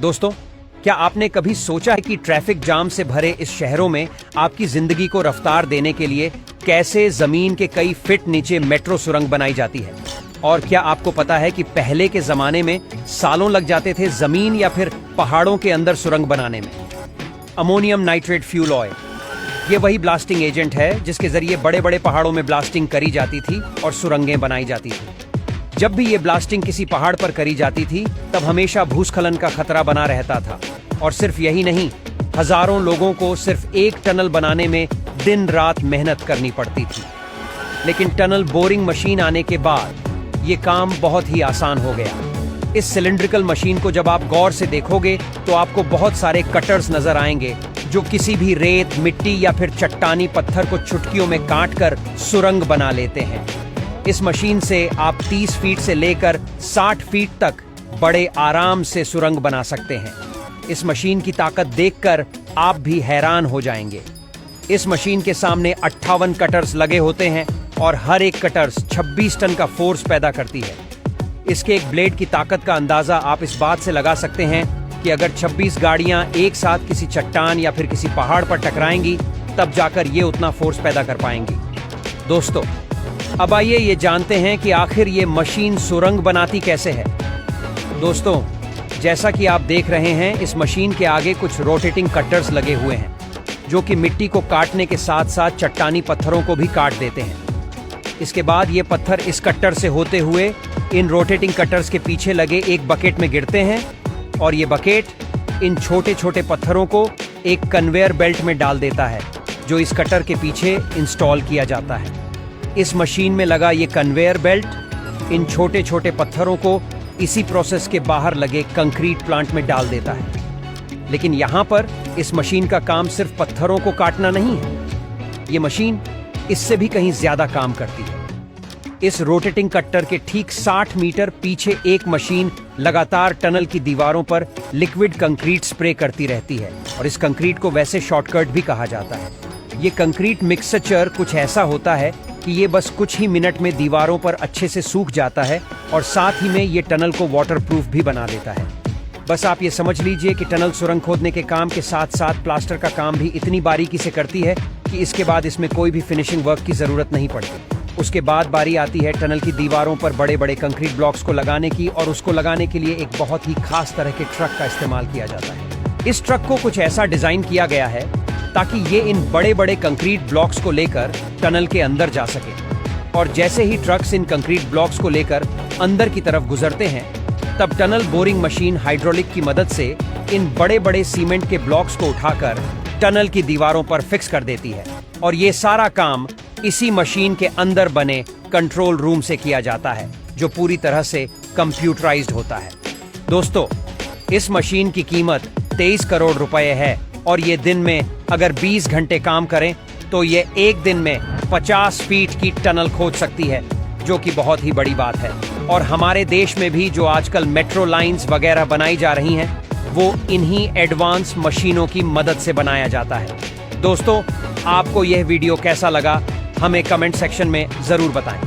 दोस्तों, क्या आपने कभी सोचा है कि ट्रैफिक जाम से भरे इस शहरों में आपकी जिंदगी को रफ्तार देने के लिए कैसे जमीन के कई फीट नीचे मेट्रो सुरंग बनाई जाती है? और क्या आपको पता है कि पहले के जमाने में सालों लग जाते थे जमीन या फिर पहाड़ों के अंदर सुरंग बनाने में? अमोनियम नाइट्रेट फ्यूल ऑयल, ये वही ब्लास्टिंग एजेंट है जिसके जरिए बड़े बड़े पहाड़ों में ब्लास्टिंग करी जाती थी और सुरंगें बनाई जाती थी। जब भी ये ब्लास्टिंग किसी पहाड़ पर करी जाती थी तब हमेशा भूस्खलन का खतरा बना रहता था। और सिर्फ यही नहीं, हजारों लोगों को सिर्फ एक टनल बनाने में दिन रात मेहनत करनी पड़ती थी। लेकिन टनल बोरिंग मशीन आने के बाद ये काम बहुत ही आसान हो गया। इस सिलिंड्रिकल मशीन को जब आप गौर से देखोगे तो आपको बहुत सारे कटर्स नजर आएंगे जो किसी भी रेत, मिट्टी या फिर चट्टानी पत्थर को चुटकियों में काटकर सुरंग बना लेते हैं। इस मशीन से आप 30 फीट से लेकर 60 फीट तक बड़े आराम से सुरंग बना सकते हैं। इस मशीन की ताकत देखकर आप भी हैरान हो जाएंगे। इस मशीन के सामने 58 कटर्स लगे होते हैं और हर एक कटर्स 26 टन का फोर्स पैदा करती है। इसके एक ब्लेड की ताकत का अंदाजा आप इस बात से लगा सकते हैं कि अगर 26 गाड़ियां एक साथ किसी चट्टान या फिर किसी पहाड़ पर टकराएंगी तब जाकर ये उतना फोर्स पैदा कर पाएंगी। दोस्तों, अब आइए ये जानते हैं कि आखिर ये मशीन सुरंग बनाती कैसे है। दोस्तों, जैसा कि आप देख रहे हैं, इस मशीन के आगे कुछ रोटेटिंग कटर्स लगे हुए हैं जो कि मिट्टी को काटने के साथ साथ चट्टानी पत्थरों को भी काट देते हैं। इसके बाद ये पत्थर इस कट्टर से होते हुए इन रोटेटिंग कटर्स के पीछे लगे एक बकेट में गिरते हैं और ये बकेट इन छोटे छोटे पत्थरों को एक कन्वेयर बेल्ट में डाल देता है जो इस कटर के पीछे इंस्टॉल किया जाता है। इस मशीन में लगा ये कन्वेयर बेल्ट इन छोटे छोटे पत्थरों को इसी प्रोसेस के बाहर लगे कंक्रीट प्लांट में डाल देता है। लेकिन यहाँ पर इस मशीन का काम सिर्फ पत्थरों को काटना नहीं है, ये मशीन इससे भी कहीं ज्यादा काम करती है। इस रोटेटिंग कट्टर के ठीक 60 मीटर पीछे एक मशीन लगातार टनल की दीवारों पर लिक्विड कंक्रीट स्प्रे करती रहती है और इस कंक्रीट को वैसे शॉर्टकट भी कहा जाता है। ये कंक्रीट मिक्सचर कुछ ऐसा होता है कि ये बस कुछ ही मिनट में दीवारों पर अच्छे से सूख जाता है और साथ ही में ये टनल को वाटरप्रूफ भी बना देता है। बस आप ये समझ लीजिए कि टनल सुरंग खोदने के काम के साथ साथ प्लास्टर का काम भी इतनी बारीकी से करती है कि इसके बाद इसमें कोई भी फिनिशिंग वर्क की जरूरत नहीं पड़ती। उसके बाद बारी आती है टनल की दीवारों पर बड़े बड़े कंक्रीट ब्लॉक्स को लगाने की, और उसको लगाने के लिए एक बहुत ही खास तरह के ट्रक का इस्तेमाल किया जाता है। इस ट्रक को कुछ ऐसा डिजाइन किया गया है ताकि ये इन बड़े बड़े कंक्रीट ब्लॉक्स को लेकर टनल के अंदर जा सके, और जैसे ही ट्रक्स इन कंक्रीट ब्लॉक्स को लेकर अंदर की तरफ गुजरते हैं तब टनल बोरिंग मशीन हाइड्रोलिक की मदद से इन बड़े बड़े सीमेंट के ब्लॉक्स को उठाकर टनल की दीवारों पर फिक्स कर देती है। और ये सारा काम इसी मशीन के अंदर बने कंट्रोल रूम से किया जाता है जो पूरी तरह से कंप्यूटराइज्ड होता है। दोस्तों, इस मशीन की कीमत 23 करोड़ रुपए है और ये दिन में अगर 20 घंटे काम करें तो ये एक दिन में 50 फीट की टनल खोद सकती है, जो कि बहुत ही बड़ी बात है। और हमारे देश में भी जो आजकल मेट्रो लाइंस वगैरह बनाई जा रही हैं वो इन्हीं एडवांस मशीनों की मदद से बनाया जाता है। दोस्तों, आपको यह वीडियो कैसा लगा हमें कमेंट सेक्शन में जरूर बताएं।